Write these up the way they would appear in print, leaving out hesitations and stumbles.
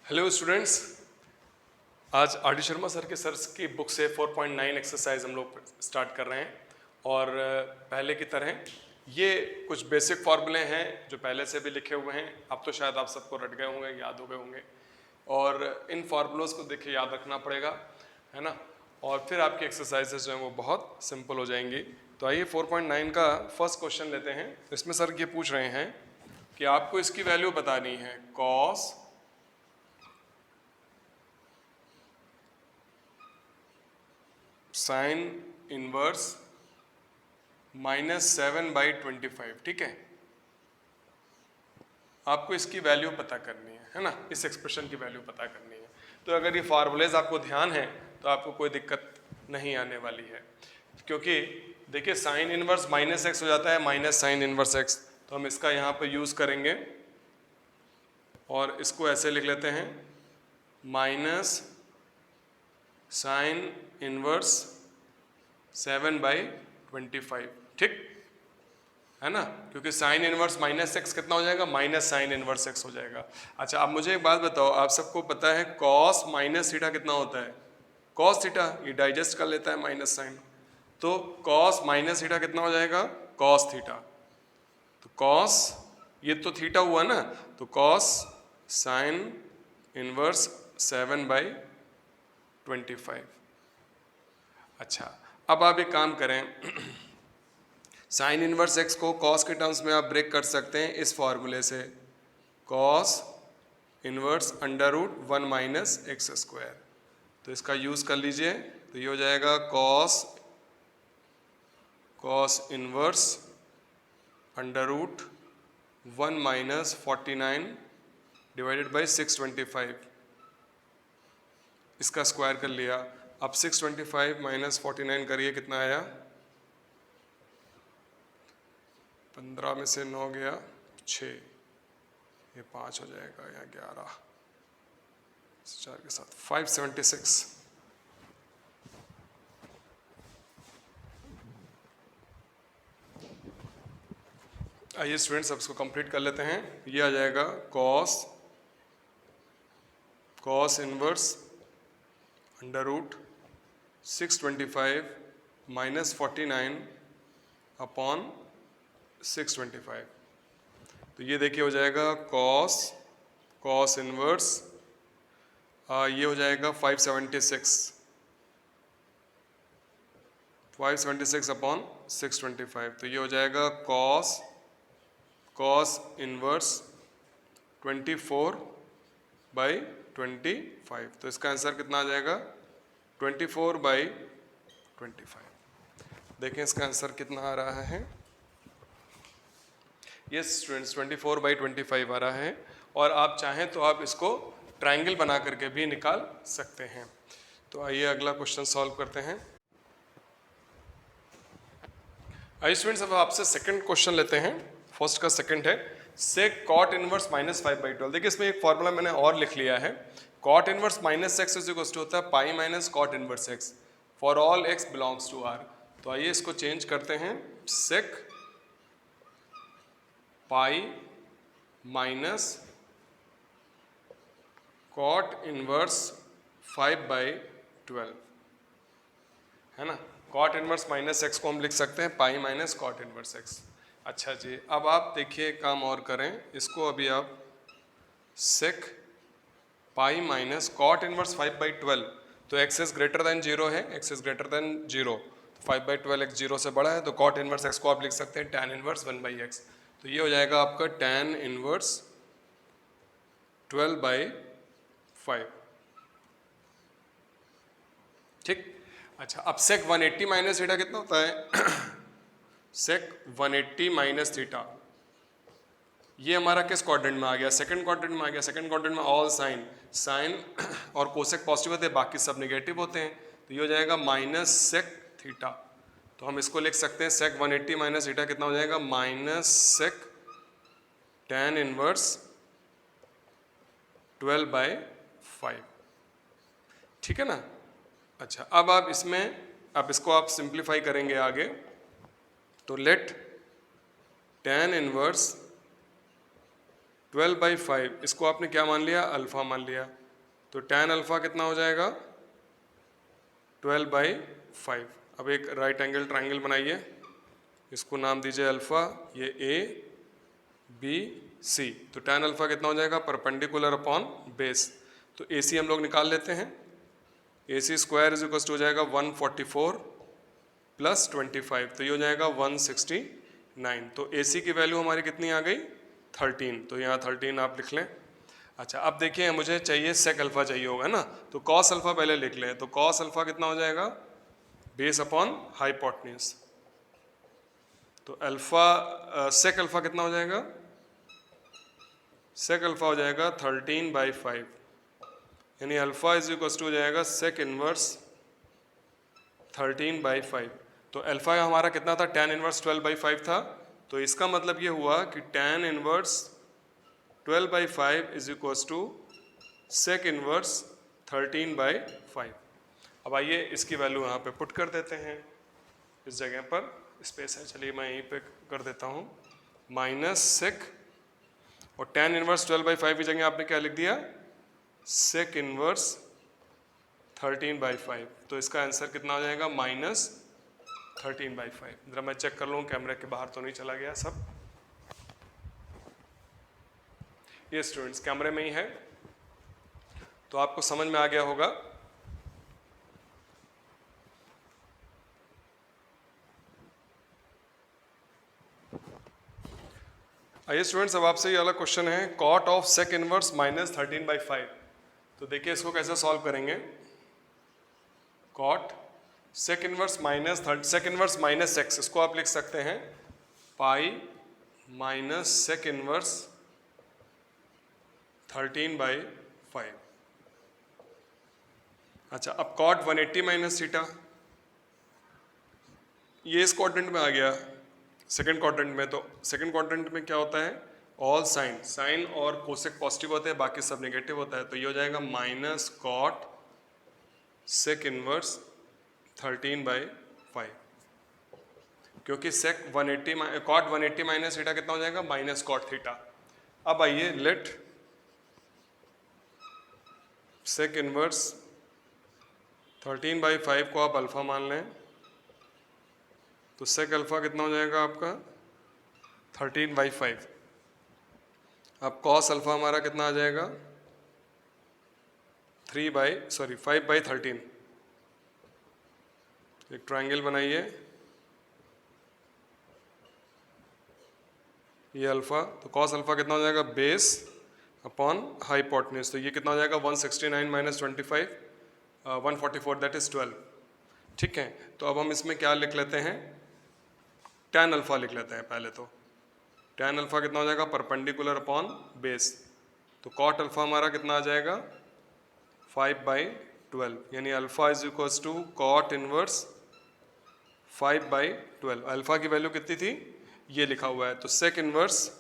Hello students, आज R D Sharma sir के sirs की बुक से 4.9 एक्सरसाइज हम लोग स्टार्ट कर रहे हैं। और पहले की तरह ये कुछ बेसिक फार्मूले हैं जो पहले से भी लिखे हुए हैं। अब तो शायद आप सबको रट गए होंगे, याद हो गए होंगे, और इन फार्मूलोज को देखिए याद रखना पड़ेगा, है ना। और फिर आपकी एक्सरसाइजेज जो हैं वो बहुत सिंपल हो जाएंगी। तो आइए 4.9 का फर्स्ट क्वेश्चन लेते हैं। इसमें सर ये पूछ रहे हैं कि आपको इसकी वैल्यू बतानी है कॉस साइन इनवर्स -7/25। ठीक है, आपको इसकी वैल्यू पता करनी है ना, इस एक्सप्रेशन की वैल्यू पता करनी है। तो अगर ये फार्मूलेज आपको ध्यान है तो आपको कोई दिक्कत नहीं आने वाली है, क्योंकि देखिए साइन इनवर्स -x हो जाता है माइनस साइन इनवर्स x। तो हम इसका यहाँ पर यूज़ करेंगे और इसको ऐसे लिख लेते हैं माइनस साइन इनवर्स 7/25। ठीक है ना, क्योंकि साइन इनवर्स -x कितना हो जाएगा, माइनस साइन इनवर्स x हो जाएगा। अच्छा, अब मुझे एक बात बताओ, आप सबको पता है कॉस माइनस थीटा कितना होता है? कॉस थीटा, ये डाइजेस्ट कर लेता है माइनस साइन, तो कॉस माइनस थीटा कितना हो जाएगा, कॉस थीटा। तो कॉस, ये तो थीटा हुआ ना, तो कॉस साइन इनवर्स 7/25। अच्छा, अब आप एक काम करें, साइन इनवर्स x को कॉस के टर्म्स में आप ब्रेक कर सकते हैं इस फॉर्मूले से, कॉस इनवर्स √1 - x²। तो इसका यूज़ कर लीजिए, तो ये हो जाएगा कॉस इनवर्स √1 - 49 डिवाइडेड बाई 625। इसका स्क्वायर कर लिया। अब 625 - 49 करिए, कितना आया? 15 में से 9 गया 6, ये 5 हो जाएगा, यहाँ 11, 4 के साथ 576। आइए स्टूडेंट्स, अब इसको कंप्लीट कर लेते हैं। ये आ जाएगा कॉस इनवर्स √625 - 49 अपॉन 625। तो ये देखिए हो जाएगा कॉस इनवर्स, ये हो जाएगा 576 अपॉन 625। तो ये हो जाएगा कॉस इनवर्स 24/25। तो इसका आंसर कितना आ जाएगा, 24/25। देखें इसका आंसर कितना आ रहा है। यस स्टूडेंट्स, 24/25 आ रहा है। और आप चाहें तो आप इसको ट्रायंगल बना करके भी निकाल सकते हैं। तो आइए अगला क्वेश्चन सॉल्व करते हैं। आइए स्टूडेंट्स, अब आपसे सेकंड क्वेश्चन लेते हैं। फर्स्ट का सेकंड है, सेक कॉट इनवर्स -5/12। देखिए इसमें एक फॉर्मूला मैंने और लिख लिया है, cot inverse -x is equal to होता है pi minus cot inverse x for all x belongs to r। तो आइए इसको चेंज करते हैं, sec pi minus cot inverse 5/12, है ना। कॉट इनवर्स -x को हम लिख सकते हैं pi minus cot inverse x। अच्छा जी, अब आप देखिए एक काम और करें, इसको अभी आप सेक पाई माइनस कॉट इनवर्स 5/12, तो x इज ग्रेटर देन 0 है, x इज ग्रेटर देन 0, तो 5/12 x 0 से बड़ा है, तो कॉट इनवर्स x को आप लिख सकते हैं tan इनवर्स 1/x। तो ये हो जाएगा आपका tan इनवर्स 12/5। ठीक। अच्छा, अब सेक 180 माइनस थीटा कितना होता है? सेक 180 माइनस थीटा, ये हमारा किस क्वाड्रेंट में आ गया? सेकंड क्वाड्रेंट में आ गया। सेकंड क्वाड्रेंट में ऑल साइन और कोसेक पॉजिटिव होते हैं, बाकी सब नेगेटिव होते हैं। तो ये हो जाएगा माइनस सेक थीटा। तो हम इसको लिख सकते हैं सेक 180 माइनस थीटा कितना हो जाएगा, माइनस सेक tan इनवर्स 12/5। ठीक है ना। अच्छा, अब आप इसमें, अब इसको आप सिंप्लीफाई करेंगे आगे, तो लेट tan इनवर्स 12/5 इसको आपने क्या मान लिया, अल्फ़ा मान लिया, तो tan अल्फ़ा कितना हो जाएगा 12/5। अब एक राइट एंगल ट्राइंगल बनाइए, इसको नाम दीजिए अल्फ़ा, ये ए बी सी, तो tan अल्फ़ा कितना हो जाएगा परपेंडिकुलर अपॉन बेस, तो ए सी हम लोग निकाल लेते हैं। ए सी स्क्वायर इज इक्वल टू हो जाएगा 144 प्लस 25, तो ये हो जाएगा 169। तो ए सी की वैल्यू हमारी कितनी आ गई 13, तो यहाँ 13 आप लिख लें। अच्छा अब देखिए मुझे चाहिए सेक अल्फ़ा चाहिए होगा ना, तो कॉस अल्फ़ा पहले लिख लें, तो कॉस अल्फ़ा कितना हो जाएगा बेस अपॉन हाइपोटेन्यूज, तो अल्फ़ा सेक अल्फ़ा कितना हो जाएगा, सेक अल्फ़ा हो जाएगा 13/5, यानी अल्फ़ा इज इक्वल टू हो जाएगा सेक इनवर्स 13/5। तो अल्फ़ा हमारा कितना था, tan इनवर्स 12/5 था, तो इसका मतलब ये हुआ कि tan inverse 12/5 is equal to sec inverse 13/5। अब आइए इसकी वैल्यू यहाँ पे पुट कर देते हैं, इस जगह पर स्पेस है, चलिए मैं यहीं पे कर देता हूँ माइनस सेक, और tan इनवर्स 12/5 की जगह आपने क्या लिख दिया सेक इनवर्स 13/5, तो इसका आंसर कितना हो जाएगा -13/5। जरा मैं चेक कर लूँ कैमरे के बाहर तो नहीं चला गया सब, ये स्टूडेंट्स कैमरे में ही है, तो आपको समझ में आ गया होगा। आइए स्टूडेंट्स अब आपसे ये वाला क्वेश्चन है, कॉट ऑफ सेक इनवर्स -13/5, तो देखिए इसको कैसे सॉल्व करेंगे। Cot sec inverse minus x, इसको आप लिख सकते हैं पाई माइनस सेक इनवर्स 13/5। अच्छा अब कॉट 180 माइनस थीटा, ये इस क्वाड्रेंट में आ गया सेकंड क्वाड्रेंट में, तो सेकंड क्वाड्रेंट में क्या होता है ऑल साइन और कोसेक पॉजिटिव होते हैं, बाकी सब नेगेटिव होता है, तो ये हो जाएगा माइनस कॉट सेक इनवर्स 13/5, क्योंकि सेक 180 कॉट 180 माइनस थीटा कितना हो जाएगा माइनस कॉट थीटा। अब आइए लेट सेक इनवर्स 13/5 को आप अल्फा मान लें, तो सेक अल्फा कितना हो जाएगा आपका 13/5। अब कॉस अल्फा हमारा कितना आ जाएगा 5/13। एक ट्रायंगल बनाइए, ये अल्फा, तो कॉस अल्फा कितना हो जाएगा बेस अपॉन हाइपोटेन्यूज, तो ये कितना हो जाएगा 169 माइनस 25 144 दैट इज 12। ठीक है, तो अब हम इसमें क्या लिख लेते हैं tan अल्फा लिख लेते हैं पहले, तो tan अल्फा कितना हो जाएगा परपेंडिकुलर अपॉन बेस, तो कॉट अल्फा हमारा कितना आ जाएगा 5/12, यानी alpha is equal to cot inverse 5/12। Alpha की वैल्यू कितनी थी ये लिखा हुआ है, तो sec inverse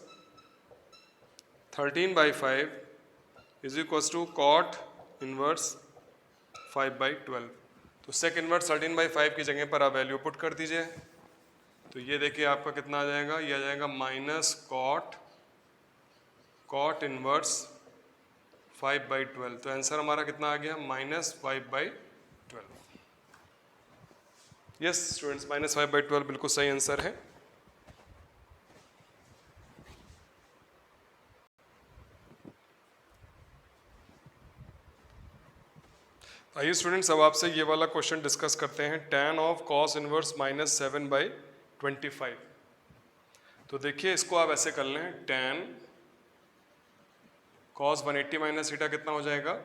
13/5 is equal to cot inverse 5/12, तो सेक इनवर्स 13/5 की जगह पर आप वैल्यू पुट कर दीजिए, तो ये देखिए आपका कितना आ जाएगा, ये आ जाएगा माइनस कॉट इनवर्स 5/12, तो आंसर हमारा कितना आ गया -5/12। यस स्टूडेंट्स -5/12 बिल्कुल सही आंसर है। आइए स्टूडेंट्स अब आपसे ये वाला क्वेश्चन डिस्कस करते हैं, tan ऑफ कॉस इनवर्स -7/25। तो देखिए इसको आप ऐसे कर लें, tan cos 180 माइनस थीटा कितना हो जाएगा,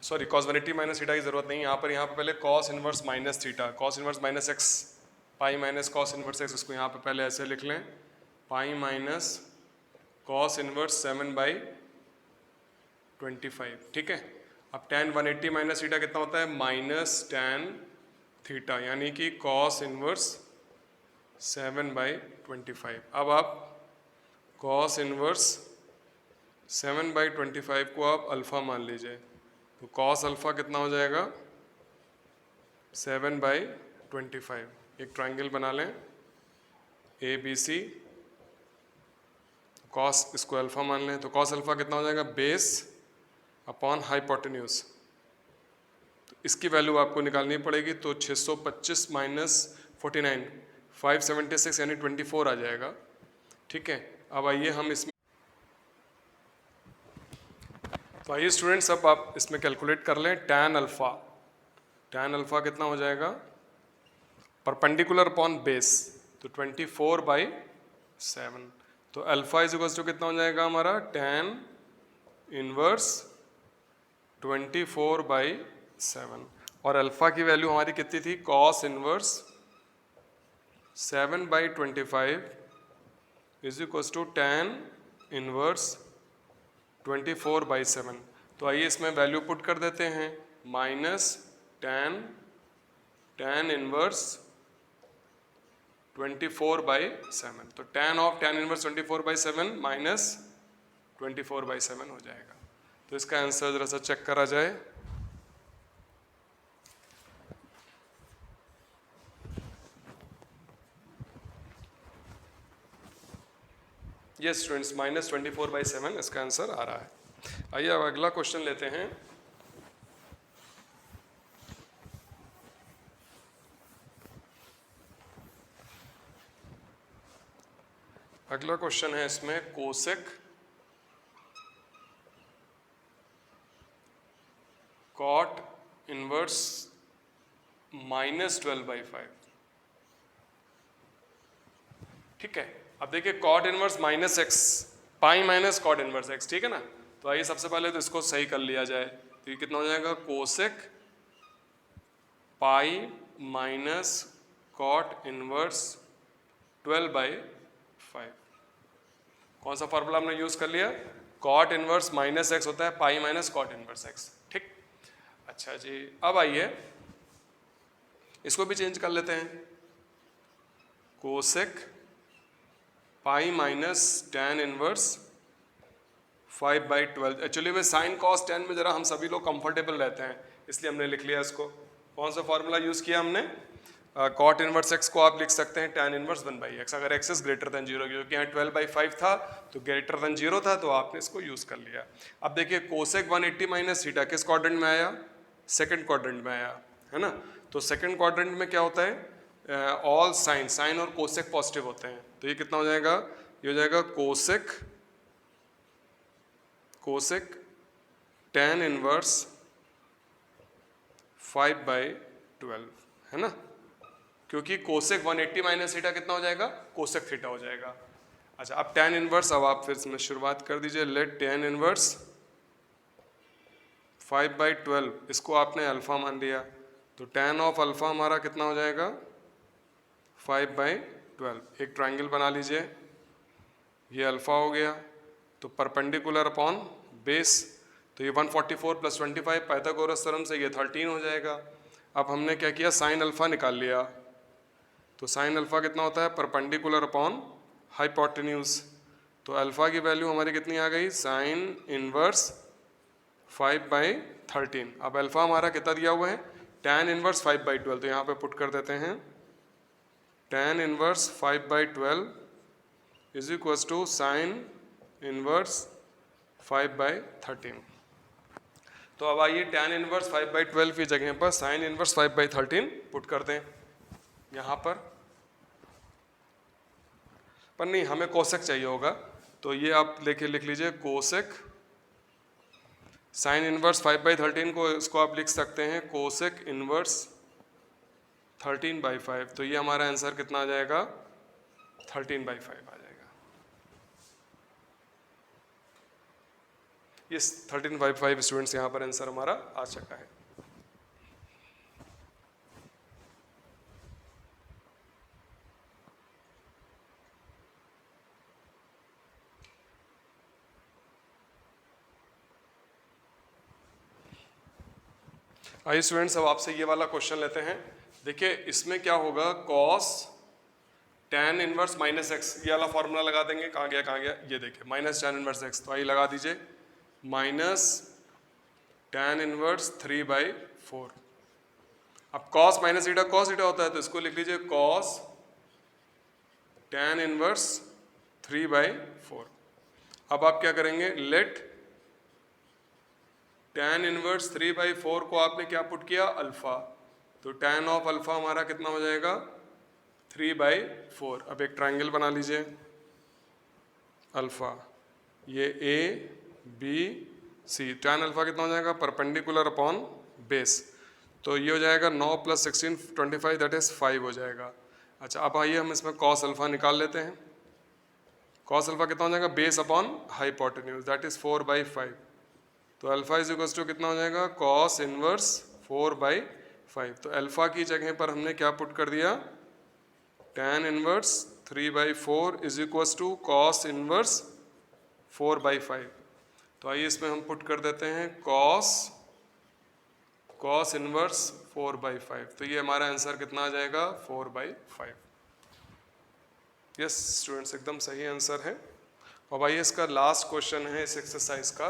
सॉरी cos 180 माइनस थीटा की जरूरत नहीं, यहाँ पर पहले cos inverse minus theta, cos inverse minus x, pi minus cos inverse x, इसको यहाँ पे पहले ऐसे लिख लें पाई माइनस cos इनवर्स 7/25। ठीक है, अब tan 180 माइनस थीटा कितना होता है माइनस tan थीटा, यानी कि cos इनवर्स 7/25। अब आप cos इनवर्स 7/25 को आप अल्फ़ा मान लीजिए, तो cos अल्फ़ा कितना हो जाएगा 7/25। एक ट्रायंगल बना लें ABC, कॉस इसको अल्फा मान लें, तो कॉस अल्फा कितना हो जाएगा, बेस अपॉन हाइपोटेन्यूज। तो इसकी वैल्यू आपको निकालनी पड़ेगी, तो 625 माइनस 49 576 यानी 24 आ जाएगा। ठीक है, अब आइए हम इसमें, तो आइए स्टूडेंट्स अब आप इसमें कैलकुलेट कर लें tan अल्फा। tan अल्फा कितना हो जाएगा, परपेंडिकुलर अपॉन बेस, तो 24/7। तो अल्फा इज इक्वल टू कितना हो जाएगा हमारा, tan इनवर्स 24/7। और अल्फा की वैल्यू हमारी कितनी थी, cos inverse 7/25 is equal to tan inverse 24/7। तो आइए इसमें वैल्यू पुट कर देते हैं, माइनस tan इनवर्स 24/7। तो tan of tan inverse 24/7 minus 24/7 हो जाएगा। तो इसका आंसर जरा सा चेक करा जाए। यस स्टूडेंट्स, माइनस 24/7 इसका आंसर आ रहा है। आइए अब अगला क्वेश्चन लेते हैं। अगला क्वेश्चन है इसमें कोसेक कॉट इनवर्स -12/5। ठीक है, अब देखिए cot inverse minus x, pi minus cot inverse x, ठीक है ना। तो आइए सबसे पहले तो इसको सही कर लिया जाए। तो ये कितना हो जाएगा, cosec pi minus cot inverse 12/5। कौन सा फॉर्मूला हमने यूज कर लिया, कॉट इनवर्स माइनस एक्स होता है pi minus cot inverse x. ठीक, अच्छा जी, अब आइए इसको भी चेंज कर लेते हैं, cosec pi minus tan inverse 5/12। Actually में साइन कॉस tan में जरा हम सभी लोग कंफर्टेबल रहते हैं, इसलिए हमने लिख लिया इसको। कौन सा फॉर्मूला यूज किया हमने, कॉट इनवर्स एक्स को आप लिख सकते हैं tan इनवर्स 1/x, अगर एक्स इज ग्रेटर देन 0, क्योंकि यहाँ 12/5 था तो ग्रेटर देन 0 था, तो आपने इसको यूज कर लिया। अब देखिए कोसेक 180 माइनस थीटा किस क्वाड्रेंट में आया, सेकंड क्वाड्रेंट में आया, है ना। तो सेकंड क्वाड्रेंट में क्या होता है, ऑल साइन और कोसेक पॉजिटिव होते हैं। तो ये कितना हो जाएगा, ये हो जाएगा कोसेक tan इनवर्स 5/12, है ना, क्योंकि कोसेक 180 माइनस थीटा कितना हो जाएगा, कोसेक थीटा हो जाएगा। अच्छा, अब tan इनवर्स, अब आप फिर इसमें शुरुआत कर दीजिए, लेट tan इनवर्स 5/12, इसको आपने अल्फा मान लिया, तो tan ऑफ अल्फा हमारा कितना हो जाएगा, 5/12। एक ट्राइंगल बना लीजिए, ये अल्फा हो गया, तो परपेंडिकुलर अपॉन बेस, तो ये 144 + 25 पाइथागोरस थ्योरम से ये 13 हो जाएगा। अब हमने क्या किया, साइन अल्फा निकाल लिया, तो साइन अल्फा कितना होता है, परपेंडिकुलर अपॉन हाइपोटेन्यूज। तो अल्फा की वैल्यू हमारी कितनी आ गई, साइन इनवर्स 5/13। अब अल्फा हमारा कितना दिया हुआ है, tan इनवर्स 5/12, तो यहाँ पे पुट कर देते हैं, tan inverse 5/12 is equal to sine inverse 5/13। तो अब आइए tan इनवर्स 5/12 की जगह पर साइन इनवर्स 5/13 पुट कर दें यहाँ पर नहीं, हमें कोसेक चाहिए होगा, तो ये आप लेके लिख लीजिए, कोसेक साइन इनवर्स 5/13 को इसको आप लिख सकते हैं कोसेक इनवर्स 13/5। तो ये हमारा आंसर कितना आ जाएगा, 13/5 आ जाएगा। ये 13/5 स्टूडेंट्स यहाँ पर आंसर हमारा आ चुका है। आइए स्टूडेंट्स, अब आपसे ये वाला क्वेश्चन लेते हैं। देखिए इसमें क्या होगा, cos tan inverse minus x, ये वाला फॉर्मूला लगा देंगे, कहाँ गया, ये देखिए माइनस tan इनवर्स एक्स, तो आइए लगा दीजिए, माइनस tan इनवर्स 3/4। अब cos minus theta cos theta होता है, तो इसको लिख लीजिए cos tan इनवर्स 3/4। अब आप क्या करेंगे, लेट tan इनवर्स 3/4 को आपने क्या पुट किया, अल्फा, तो tan ऑफ अल्फा हमारा कितना हो जाएगा, 3/4। अब एक ट्रायंगल बना लीजिए अल्फा, ये A B C, tan alpha कितना हो जाएगा, परपेंडिकुलर अपॉन बेस, तो ये हो जाएगा 9 + 16 25 दैट इज 5 हो जाएगा। अच्छा अब आइए हम इसमें cos अल्फा निकाल लेते हैं। cos अल्फा कितना हो जाएगा, base upon hypotenuse that is 4/5, तो अल्फा इज इक्वल टू कितना हो जाएगा, cos इनवर्स 4/5। तो अल्फा की जगह पर हमने क्या पुट कर दिया, tan inverse 3/4 is equal to cos inverse 4/5। तो आइए इसमें हम पुट कर देते हैं cos इनवर्स 4/5, तो ये हमारा आंसर कितना आ जाएगा, 4/5। यस स्टूडेंट्स, एकदम सही आंसर है। और भाई इसका लास्ट क्वेश्चन है इस एक्सरसाइज का।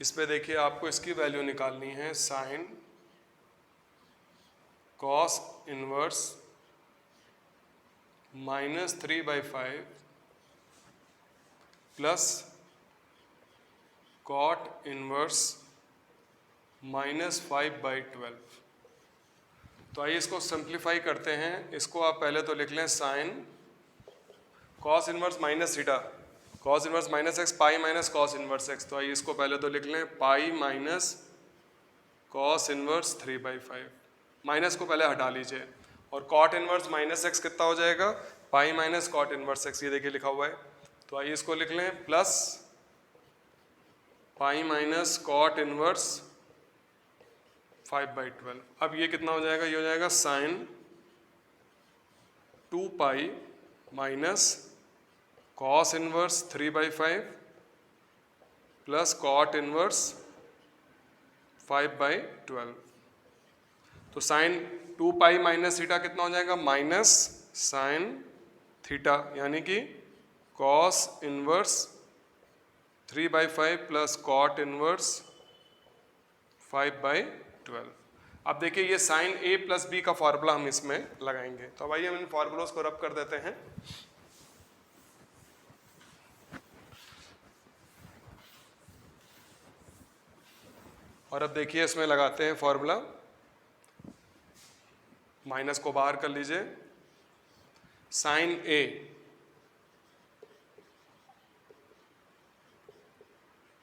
इसमें देखिए आपको इसकी वैल्यू निकालनी है, sine cos inverse -3/5 plus cot inverse -5/12। तो आइए इसको सिंप्लीफाई करते हैं। इसको आप पहले तो लिख लें sine cos inverse minus theta, cos inverse -x, pi minus cos inverse x। तो आइए इसको पहले तो लिख लें pi minus cos inverse 3/5, minus को पहले हटा लीजिए, और cot इनवर्स -x कितना हो जाएगा, पाई माइनस cot इनवर्स x, ये देखिए लिखा हुआ है। तो आइए इसको लिख लें plus pi minus cot inverse 5/12। अब ये कितना हो जाएगा, ये हो जाएगा sine 2 pi minus cos inverse 3/5 plus cot inverse 5/12। तो साइन 2 पाई माइनस थीटा कितना हो जाएगा, माइनस साइन थीटा, यानी कि cos inverse 3/5 plus cot inverse 5/12। अब देखिए ये साइन a प्लस b का फॉर्मूला हम इसमें लगाएंगे। तो अब आइए हम इन फॉर्मूलों को रब कर देते हैं। और अब देखिए इसमें लगाते हैं फॉर्मूला, माइनस को बाहर कर लीजिए, sine a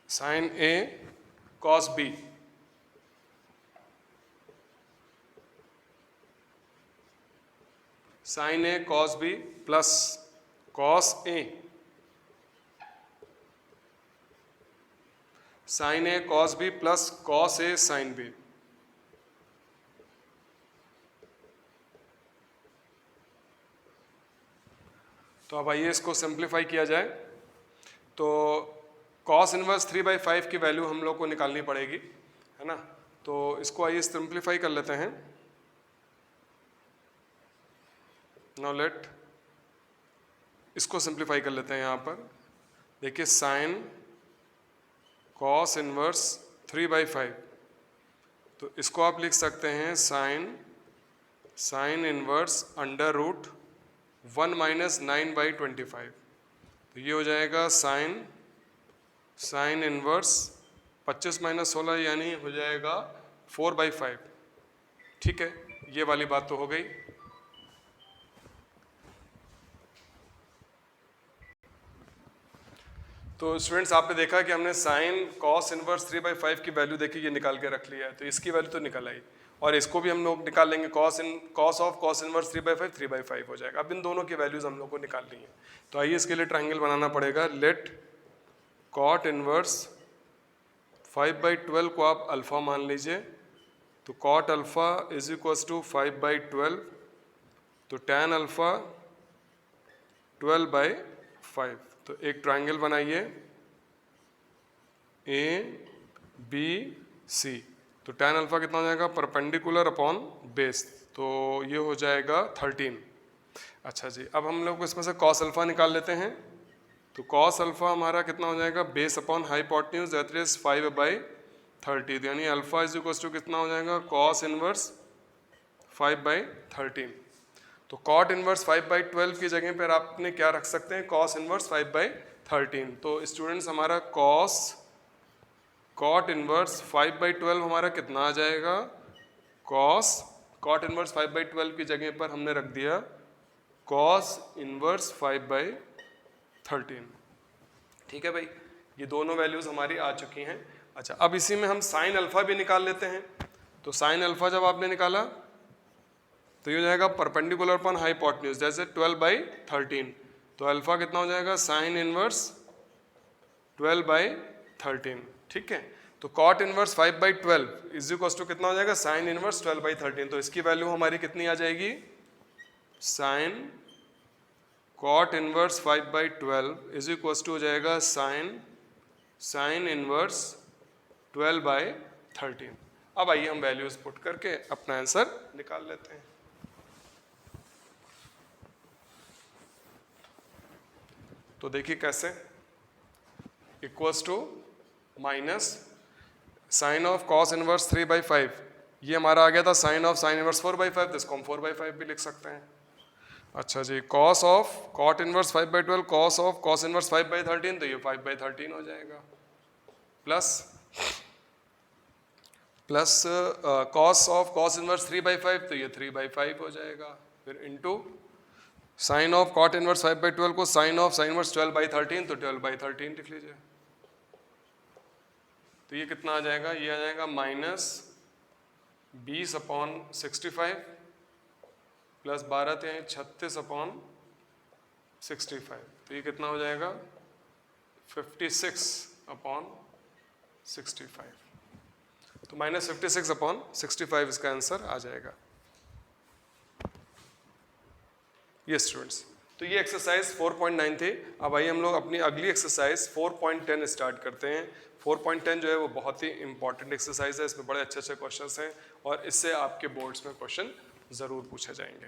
sine a cos b sine a cos b plus cos a sine a cos b plus cos a sine b। तो अब आइए इसको सिंप्लीफाई किया जाए। तो cos इनवर्स 3/5 की वैल्यू हम लोग को निकालनी पड़ेगी, है ना। तो इसको आइए सिंप्लीफाई कर लेते हैं। नाउ लेट इसको सिंप्लीफाई कर लेते हैं। यहाँ पर देखिए साइन cos इनवर्स 3/5, तो इसको आप लिख सकते हैं sine inverse under root 1 minus 9/25। तो ये हो जाएगा साइन इनवर्स 25 माइनस 16 यानी हो जाएगा 4/5। ठीक है, ये वाली बात तो हो गई। तो स्टूडेंट्स आपने देखा कि हमने साइन cos इनवर्स 3/5 की वैल्यू देखी, ये निकाल के रख लिया है। तो इसकी वैल्यू तो निकल आई, और इसको भी हम लोग निकाल लेंगे, cos ऑफ cos इनवर्स 3/5 हो जाएगा। अब इन दोनों की वैल्यूज हम लोग को निकालनी है। तो आइए इसके लिए ट्रायंगल बनाना पड़ेगा। लेट cot इनवर्स 5/12 को आप अल्फ़ा मान लीजिए, तो cot alpha is equal to 5/12, तो tan अल्फ़ा 12/5। तो एक ट्रायंगल बनाइए ABC, तो tan अल्फ़ा कितना हो जाएगा, परपेंडिकुलर अपॉन बेस, तो ये हो जाएगा 13। अच्छा जी, अब हम लोग इसमें से cos अल्फ़ा निकाल लेते हैं। तो cos अल्फ़ा हमारा कितना हो जाएगा, base upon hypotenuse that is 5/30, यानी अल्फ़ा इज इक्वल टू कितना हो जाएगा, cos इनवर्स 5/13। तो cot इनवर्स 5/12 की जगह पर आपने क्या रख सकते हैं, cos इनवर्स 5/13। तो स्टूडेंट्स हमारा cot इनवर्स 5/12 हमारा कितना आ जाएगा, cot इनवर्स 5/12 की जगह पर हमने रख दिया cos इनवर्स 5/13। ठीक है भाई, ये दोनों वैल्यूज हमारी आ चुकी हैं। अच्छा, अब इसी में हम साइन अल्फा भी निकाल लेते हैं। तो साइन अल्फा जब आपने निकाला तो ये हो जाएगा परपेंडिकुलर अपॉन हाइपोटेन्यूज, जैसे 12/13। तो अल्फा कितना हो जाएगा, साइन इनवर्स 12/13। ठीक है, तो cot inverse 5/12 is equal to कितना हो जाएगा, साइन इनवर्स 12/13। तो इसकी वैल्यू हमारी कितनी आ जाएगी, sine cot inverse 5/12 is equal to हो जाएगा साइन इनवर्स 12/13। अब आइए हम वैल्यूज पुट करके अपना आंसर निकाल लेते हैं। तो देखिए कैसे, equals to minus sine of cos inverse 3/5, ये हमारा आ गया था साइन ऑफ साइन इनवर्स 4/5, इसको हम 4/5 भी लिख सकते हैं। अच्छा जी, cos of cot inverse 5/12 cos of cos inverse 5/13, तो ये 5/13 हो जाएगा, plus cos of cos inverse 3/5, तो ये 3/5 हो जाएगा, फिर into sine of cot inverse 5/12 को साइन ऑफ साइन इनवर्स 12/13, तो 12/13 लिख लीजिए। तो ये कितना आ जाएगा, ये आ जाएगा -20/65 प्लस 12×36/65। तो ये कितना हो जाएगा, 56/65। तो -56/65 इसका आंसर आ जाएगा। ये स्टूडेंट्स, तो ये एक्सरसाइज 4.9 थे। अब आइए हम लोग अपनी अगली एक्सरसाइज 4.10 स्टार्ट करते हैं। 4.10 जो है वो बहुत ही इंपॉर्टेंट एक्सरसाइज है, इसमें बड़े अच्छे अच्छे क्वेश्चंस हैं और इससे आपके बोर्ड्स में क्वेश्चन ज़रूर पूछे जाएंगे।